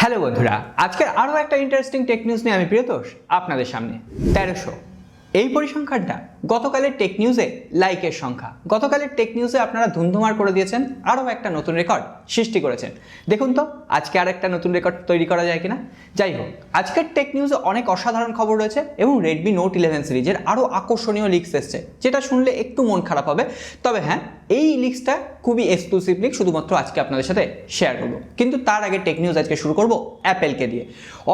Hello বন্ধুরা, আজকের আরও একটা ইন্টারেস্টিং টেক নিউজ নিয়ে আমি প্রিয়তোষ আপনাদের সামনে। 1300 এই পরিসংখ্যানটা গতকালের টেক নিউজে লাইকের সংখ্যা। গতকালের টেক নিউজে আপনারা ধুমধুমার করে দিয়েছেন, আরও একটা নতুন রেকর্ড সৃষ্টি করেছেন। দেখুন তো আজকে আর একটা নতুন রেকর্ড তৈরি করা যায় কিনা। যাই হোক, আজকের টেক নিউজে অনেক অসাধারণ খবর রয়েছে এবং রেডমি নোট 11 সিরিজের আরও আকর্ষণীয় লিক্স এসছে, যেটা শুনলে একটু মন খারাপ হবে। তবে হ্যাঁ, এই লিক্সটা খুবই এক্সক্লুসিভ লিক, শুধুমাত্র আজকে আপনাদের সাথে শেয়ার করবো। কিন্তু তার আগে টেক নিউজ আজকে শুরু করবো অ্যাপেলকে দিয়ে।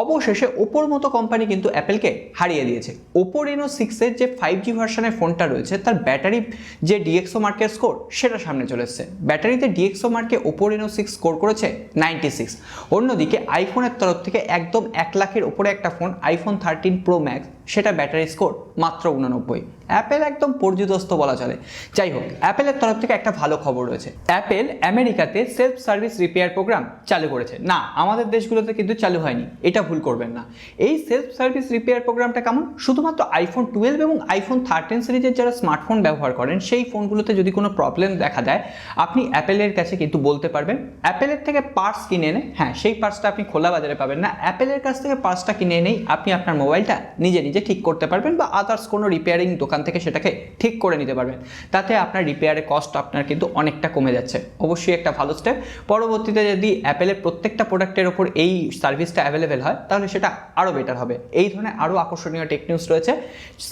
অবশেষে ওপোর মতো কোম্পানি কিন্তু অ্যাপেলকে হারিয়ে দিয়েছে। ওপো রেনো 6-এর যে 5G ভার্সনের ফোনটা রয়েছে, তার ব্যাটারি যে ডিএক্সও মার্কের স্কোর সেটা সামনে চলে এসছে। ব্যাটারিতে ডিএক্সও মার্কে ওপো রেনো 6 স্কোর করেছে 96। অন্যদিকে আইফোনের তরফ থেকে একদম 1 লাখের ওপরে একটা ফোন আইফোন 13 প্রো ম্যাক্স, সেটা ব্যাটারি স্কোর মাত্র 89। অ্যাপেল একদম পর্যুদস্ত বলা চলে। যাই হোক, অ্যাপেলের তরফ থেকে একটা ভালো খবর রয়েছে। অ্যাপেল আমেরিকাতে সেলফ সার্ভিস রিপেয়ার প্রোগ্রাম চালু করেছে। না, আমাদের দেশগুলোতে কিন্তু চালু হয়নি, এটা ভুল করবেন না। এই সেলফ সার্ভিস রিপেয়ার প্রোগ্রামটা কেমন? শুধুমাত্র আইফোন 12 এবং আইফোন 13 সিরিজের যারা স্মার্টফোন ব্যবহার করেন, সেই ফোনগুলোতে যদি কোনো প্রবলেম দেখা দেয়, আপনি অ্যাপেলের কাছে কিন্তু বলতে পারবেন। অ্যাপেলের থেকে পার্টস কিনে এনে, হ্যাঁ, সেই পার্টসটা আপনি খোলা বাজারে পাবেন না, অ্যাপেলের কাছ থেকে পার্টসটা কিনে এনেই আপনি আপনার মোবাইলটা নিজে নিজে ঠিক করতে পারবেন, বা আদার্স কোনো রিপেয়ারিং দোকান থেকে সেটাকে ঠিক করে নিতে পারবেন। তাতে আপনার রিপেয়ারের কস্ট আপনার কিন্তু অনেকটা কমে যাচ্ছে। অবশ্যই একটা ভালো স্টেপ। পরবর্তীতে যদি অ্যাপেলের প্রত্যেকটা প্রোডাক্টের ওপর এই সার্ভিসটা অ্যাভেলেবেল হয়, তাহলে সেটা আরও বেটার হবে। এই ধরনের আরও আকর্ষণীয় টেক নিউজ রয়েছে।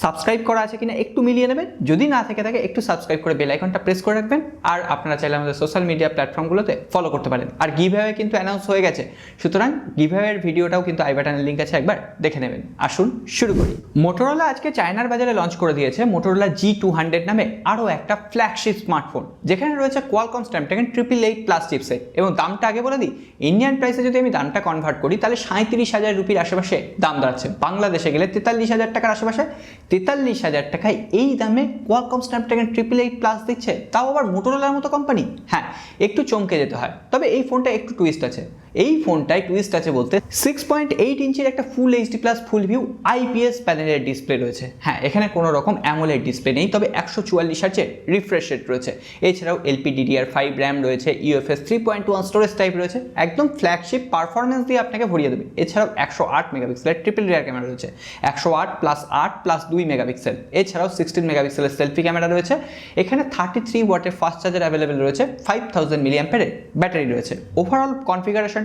সাবস্ক্রাইব করা আছে কিনা একটু মিলিয়ে নেবেন, যদি না থেকে থাকে একটু সাবস্ক্রাইব করে বেল আইকনটা প্রেস করে রাখবেন। আর আপনারা চাইলে আমাদের সোশ্যাল মিডিয়া প্ল্যাটফর্মগুলোতে ফলো করতে পারেন। আর গিভঅ্যাওয়ে কিন্তু অ্যানাউন্স হয়ে গেছে, সুতরাং গিভঅ্যাওয়ের ভিডিওটাও কিন্তু আই বাটনের লিঙ্ক আছে, একবার দেখে নেবেন। আসুন শুরু করি। মোটোরোলা আজকে চায়নার বাজারে লঞ্চ করে দিয়েছে মোটোরোলা G200 নামে আরও একটা ফ্ল্যাগশিপ স্মার্টফোন, যেখানে রয়েছে কোয়ালকম স্ন্যাপড্রাগন 888+ চিপসেট। এবং দামটা আগে বলে দিই, ইন্ডিয়ান প্রাইসে যদি আমি দামটা কনভার্ট করি, তাহলে 37,000 রুপির আশেপাশে দাম দাঁড়াচ্ছে। বাংলাদেশে গেলে 43,000 টাকার আশেপাশে। 43,000 টাকায় এই দামে কোয়ালকম স্ন্যাপড্রাগন 888+ দিচ্ছে, তাও আবার মোটোরোলার মতো কোম্পানি। হ্যাঁ, একটু চমকে যেতে হয়। তবে এই ফোনটা একটু টুইস্ট আছে। এই ফোনটায় টুইস্ট আছে বলতে 6.8 ইঞ্চির একটা ফুল এইচডি প্লাস ফুল ভিউ আইপিএস প্যানেলের ডিসপ্লে রয়েছে। হ্যাঁ, এখানে কোনো রকম অ্যামোলেড ডিসপ্লে নেই, তবে 144 হার্জের রিফ্রেশ রেট রয়েছে। এছাড়াও LPDDR5 র্যাম রয়েছে, UFS 3.1 স্টোরেজ টাইপ রয়েছে। একদম ফ্ল্যাগশিপ পারফরমেন্স দিয়ে আপনাকে ভরিয়ে দেবে। এছাড়াও 108 মেগাপিক্সেলের ট্রিপল রিয়ার ক্যামেরা রয়েছে, 108 + 8 + 2 মেগাপিক্সেল। এছাড়াও 16 মেগাপিক্সেলের সেলফি ক্যামেরা রয়েছে। এখানে 33 ওয়াটের ফাস্ট চার্জার অ্যাভেলেবেল রয়েছে, 5000 মিলিঅ্যাম্পিয়ারের ব্যাটারি রয়েছে। ওভারঅল কনফিগারেশন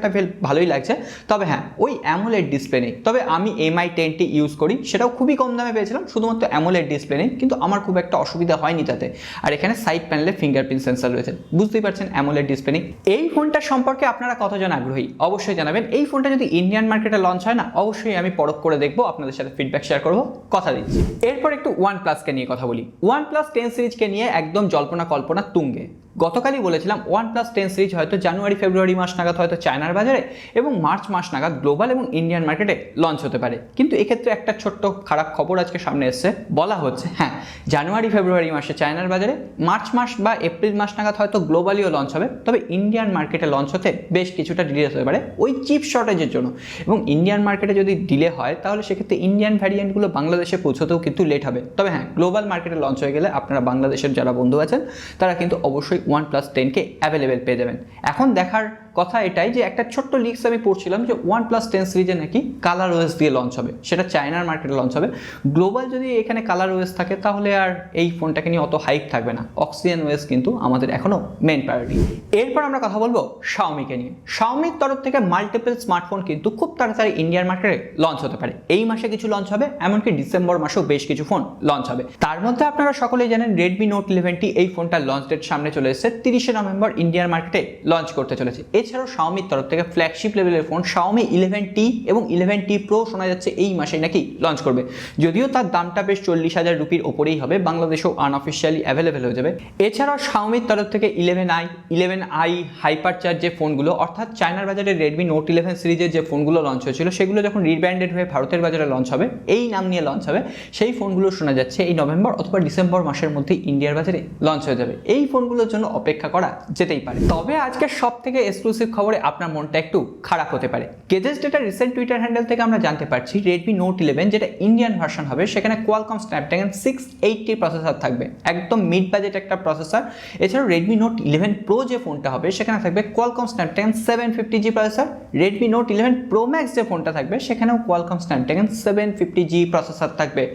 ভালোই লাগছে। তবে হ্যাঁ, ওই অ্যামোলেড ডিসপ্লে নেই। তবে আমি MI10T ইউজ করি, সেটাও খুবই কম দামে পেয়েছিলাম। শুধুমাত্র অ্যামোলেড ডিসপ্লে নেই, কিন্তু আমার খুব একটা অসুবিধা হয়নি তাতে। আর এখানে সাইড প্যানেলে ফিঙ্গারপ্রিন্ট সেন্সর রয়েছে, বুঝতেই পারছেন অ্যামোলেড ডিসপ্লে নেই। এই ফোনটা সম্পর্কে আপনারা কতজন আগ্রহী অবশ্যই জানাবেন। এই ফোনটা যদি ইন্ডিয়ান মার্কেটে লঞ্চ হয় না, অবশ্যই আমি পরখ করে দেখবো, আপনাদের সাথে ফিডব্যাক শেয়ার করবো, কথা দিচ্ছি। এরপর একটু OnePlus-কে নিয়ে কথা বলি। OnePlus 10 সিরিজকে নিয়ে একদম জল্পনা কল্পনা তুঙ্গে। গতকালই বলেছিলাম OnePlus 10 সিরিজ হয়তো জানুয়ারি-ফেব্রুয়ারি মাস নাগাদ হয়তো চায়নার বাজারে এবং মার্চ মাস নাগাদ গ্লোবাল এবং ইন্ডিয়ান মার্কেটে লঞ্চ হতে পারে। কিন্তু এক্ষেত্রে একটা ছোট্ট খারাপ খবর আজকে সামনে এসছে। বলা হচ্ছে হ্যাঁ, জানুয়ারি-ফেব্রুয়ারি মাসে চায়নার বাজারে, মার্চ মাস বা এপ্রিল মাস নাগাদ হয়তো গ্লোবালিও লঞ্চ হবে। তবে ইন্ডিয়ান মার্কেটে লঞ্চ হতে বেশ কিছুটা ডিলে হতে পারে ওই চিপ শর্টেজের জন্য। এবং ইন্ডিয়ান মার্কেটে যদি ডিলে হয়, তাহলে সেক্ষেত্রে ইন্ডিয়ান ভ্যারিয়েন্টগুলো বাংলাদেশে পৌঁছতেও কিন্তু লেট হবে। তবে হ্যাঁ, গ্লোবাল মার্কেটে লঞ্চ হয়ে গেলে আপনারা বাংলাদেশের যারা বন্ধু আছেন, তারা কিন্তু অবশ্যই OnePlus 10কে অ্যাভেলেবেল পেয়ে যাবেন। এখন দেখার কথা এটাই যে একটা ছোট্ট লিক্স আমি পড়ছিলাম যে OnePlus 10 সিরিজে নাকি কালার ওএস দিয়ে লঞ্চ হবে, সেটা চায়নার মার্কেটে লঞ্চ হবে। গ্লোবাল যদি এখানে কালার ওএস থাকে, তাহলে আর এই ফোনটাকে নিয়ে অত হাইপ থাকবে না। অক্সিজেন ওএস কিন্তু আমাদের এখনও মেন প্রায়োরিটি। এরপর আমরা কথা বলবো Xiaomiকে নিয়ে। Xiaomiর তরফ থেকে মাল্টিপল স্মার্টফোন কিন্তু খুব তাড়াতাড়ি ইন্ডিয়ান মার্কেটে লঞ্চ হতে পারে। এই মাসে কিছু লঞ্চ হবে, এমনকি ডিসেম্বর মাসেও বেশ কিছু ফোন লঞ্চ হবে। তার মধ্যে আপনারা সকলেই জানেন Redmi Note 11T, এই ফোনটার লঞ্চ ডেট সামনে চলে এসেছে। 30শে নভেম্বর ইন্ডিয়ান মার্কেটে লঞ্চ করতে চলেছে। এছাড়াও Xiaomiর তরফ থেকে ফ্ল্যাগশিপ লেভেলের ফোন Xiaomi 11T এবং 11T Pro শোনা যাচ্ছে এই মাসেই নাকি লঞ্চ করবে। যদিও তার দামটা বেশ 40,000 রুপির ওপরেই হবে, বাংলাদেশেও আনঅফিসিয়ালি অ্যাভেলেবেল হয়ে যাবে। এছাড়াও Xiaomiর তরফ থেকে 11i হাইপার চার্জ যে ফোনগুলো, অর্থাৎ চায়নার বাজারে Redmi Note 11 সিরিজের যে ফোনগুলো লঞ্চ হয়েছিল, সেগুলো যখন রিব্র্যান্ডেড হয়ে ভারতের বাজারে লঞ্চ হবে, এই নাম নিয়ে লঞ্চ হবে, সেই ফোনগুলো শোনা যাচ্ছে এই নভেম্বর অথবা ডিসেম্বর মাসের মধ্যে ইন্ডিয়ার বাজারে লঞ্চ হয়ে যাবে। এই ফোনগুলোর জন্য অপেক্ষা করা যেতেই পারে। তবে আজকে সব থেকে এক্সক্লুসিভ খবরে আপনার মনটা একটু খারাপ হতে পারে। গেজেস ডেটার রিসেন্ট টুইটার হ্যান্ডেল থেকে আমরা জানতে পারছি Redmi Note 11 যেটা ইন্ডিয়ান ভার্সন হবে সেখানে কোয়ালকম স্ন্যাপড্রাগন 680 প্রসেসর থাকবে, একদম মিড বাজেট একটা প্রসেসর। এছাড়াও Redmi Note 11 Pro যে ফোনটা হবে সেখানে থাকবে Qualcomm Snapdragon 750G processor. Redmi Note 11 Pro Max যে ফোনটা থাকবে সেখানেও কোয়ালকম স্ন্যাপড্রাগন 750G প্রসেসর থাকবে।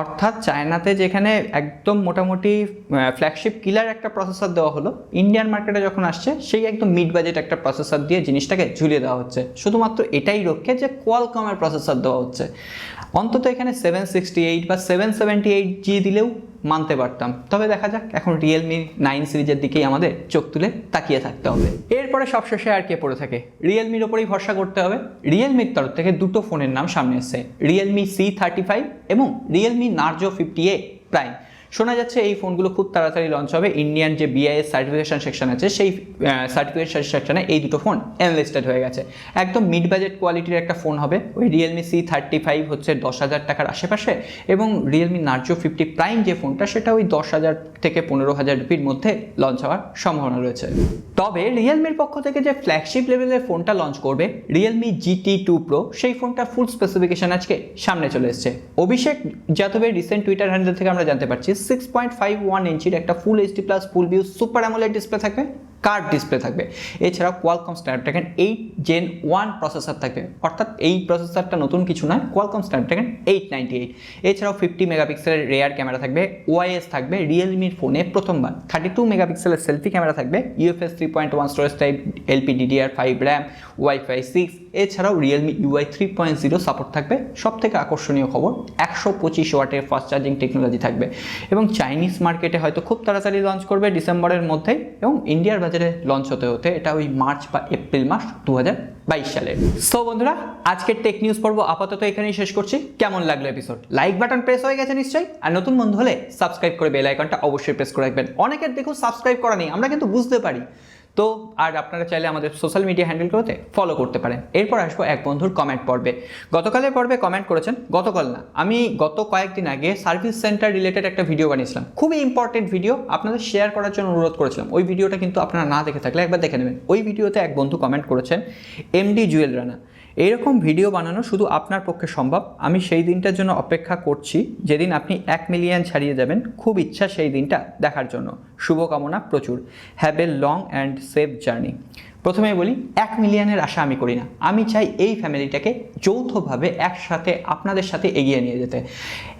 অর্থাৎ চায়নাতে যেখানে একদম মোটামুটি ফ্ল্যাগশিপ কিলার একটা প্রসেসর দেওয়া হলো, ইন্ডিয়ান মার্কেটে যখন আসছে সেই একদম মিড বাজেট একটা প্রসেসর দিয়ে জিনিসটাকে ঝুলিয়ে দেওয়া হচ্ছে, শুধুমাত্র এটাই রক্ষে যে কোয়ালকমের প্রসেসর দেওয়া হচ্ছে। অন্তত এখানে 768 বা 778G দিলেও মানতে পারতাম। তবে দেখা যাক, এখন Realme 9 সিরিজের দিকেই আমাদের চোখ তুলে তাকিয়ে থাকতে হবে। এরপরে সবশেষে আর কে পড়ে থাকে, Realmeর ওপরেই ভরসা করতে হবে। Realmeর তরফ থেকে দুটো ফোনের নাম সামনে এসেছে, Realme C35 এবং Realme Narzo 50A Prime। শোনা যাচ্ছে এই ফোনগুলো খুব তাড়াতাড়ি লঞ্চ হবে। ইন্ডিয়ান যে BIS সার্টিফিকেশন সেকশন আছে সেই সার্টিফিকেশন সেকশনে এই দুটো ফোন এনলিস্টেড হয়ে গেছে। একদম মিড বাজেট কোয়ালিটির একটা ফোন হবে। ওই Realme C35 হচ্ছে 10,000 টাকার আশেপাশে এবং Realme Narzo 50 Prime যে ফোনটা সেটা ওই 10,000 থেকে 15,000 রুপির মধ্যে লঞ্চ হওয়ার সম্ভাবনা রয়েছে। তবে রিয়েলমির পক্ষ থেকে যে ফ্ল্যাগশিপ লেভেলের ফোনটা লঞ্চ করবে Realme GT 2 Pro, সেই ফোনটা ফুল স্পেসিফিকেশন আজকে সামনে চলে এসেছে। অভিষেক যাদবের রিসেন্ট টুইটার হ্যান্ডেল থেকে আমরা জানতে পারছি 6.51 ইঞ্চির একটা ফুল এইচডি প্লাস ফুল ভিউ সুপার অ্যামোলেড ডিসপ্লে থাকবে, কার্ভ ডিসপ্লে থাকবে। এছাড়াও কোয়ালকম স্ন্যাপড্রাগন 8 Gen 1 প্রসেসর থাকবে, অর্থাৎ এই প্রসেসরটা নতুন কিছু নয়, কোয়ালকম স্ন্যাপড্রাগন 898। এছাড়াও 50 মেগাপিক্সেলের রেয়ার ক্যামেরা থাকবে, ওআইএস থাকবে রিয়েলমির ফোনে প্রথমবার, 32 মেগাপিক্সেলের সেলফি ক্যামেরা থাকবে, UFS 3.1 storage type, LPDDR5 RAM, Wi-Fi 6। এছাড়াও Realme UI 3.0 সাপোর্ট থাকবে। সব থেকে আকর্ষণীয় খবর 125 ওয়াটের ফাস্ট চার্জিং টেকনোলজি থাকবে এবং চাইনিজ মার্কেটে হয়তো খুব তাড়াতাড়ি লঞ্চ করবে ডিসেম্বরের মধ্যেই, এবং ইন্ডিয়ার বাজারে লঞ্চ হতে হতে এটা ওই মার্চ বা এপ্রিল মাস 2022 সালে। সো বন্ধুরা, আজকের টেক নিউজ পর্ব আপাতত এখানেই শেষ করছি। কেমন লাগলো এপিসোড? লাইক বাটন প্রেস হয়ে গেছে নিশ্চয়ই, আর নতুন বন্ধু হলে সাবস্ক্রাইব করে বেল আইকনটা অবশ্যই প্রেস করে রাখবেন। অনেকের দেখুন সাবস্ক্রাইব করা নেই, আমরা কিন্তু বুঝতে পারি। তো আর আপনারা চাইলে আমাদের সোশ্যাল মিডিয়া হ্যান্ডেলগুলোতে ফলো করতে পারেন। এরপর আসবো এক বন্ধুর কমেন্ট পর্বে। গতকালের পর্বে কমেন্ট করেছেন, গতকাল না, আমি গত কয়েকদিন আগে সার্ভিস সেন্টার রিলেটেড একটা ভিডিও বানিয়েছিলাম, খুবই ইম্পর্টেন্ট ভিডিও, আপনাদের শেয়ার করার জন্য অনুরোধ করেছিলাম। ওই ভিডিওটা কিন্তু আপনারা না দেখে থাকলে একবার দেখে নেবেন। ওই ভিডিওতে এক বন্ধু কমেন্ট করেছেন, MD জুয়েল রানা, এইরকম ভিডিও বানানো শুধু আপনার পক্ষে সম্ভব। আমি সেই দিনটার জন্য অপেক্ষা করছি যেদিন আপনি 1 মিলিয়ন ছাড়িয়ে যাবেন। খুব ইচ্ছা সেই দিনটা দেখার জন্য। শুভকামনা প্রচুর। Have a long and safe journey. প্রথমে বলি, 1 মিলিয়নের আশা আমি করি না। আমি চাই এই ফ্যামিলিটাকে যৌথভাবে একসাথে আপনাদের সাথে এগিয়ে নিয়ে যেতে।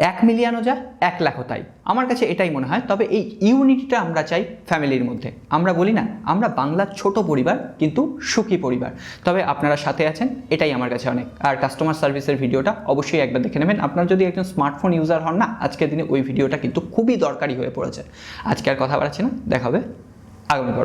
1 মিলিয়নও যা, 1 লাখও তাই, আমার কাছে এটাই মনে হয়। তবে এই ইউনিটিটা আমরা চাই ফ্যামিলির মধ্যে। আমরা বলি না, আমরা বাংলার ছোট পরিবার কিন্তু সুখী পরিবার। তবে আপনারা সাথে আছেন, এটাই আমার কাছে অনেক। আর কাস্টমার সার্ভিসের ভিডিওটা অবশ্যই একবার দেখে নেবেন। আপনার যদি একজন স্মার্টফোন ইউজার হন না, আজকের দিনে ওই ভিডিওটা কিন্তু খুবই দরকারি হয়ে পড়েছে। আজকে আর কথা বাড়াচ্ছি না, দেখা হবে আগামী পর্বে।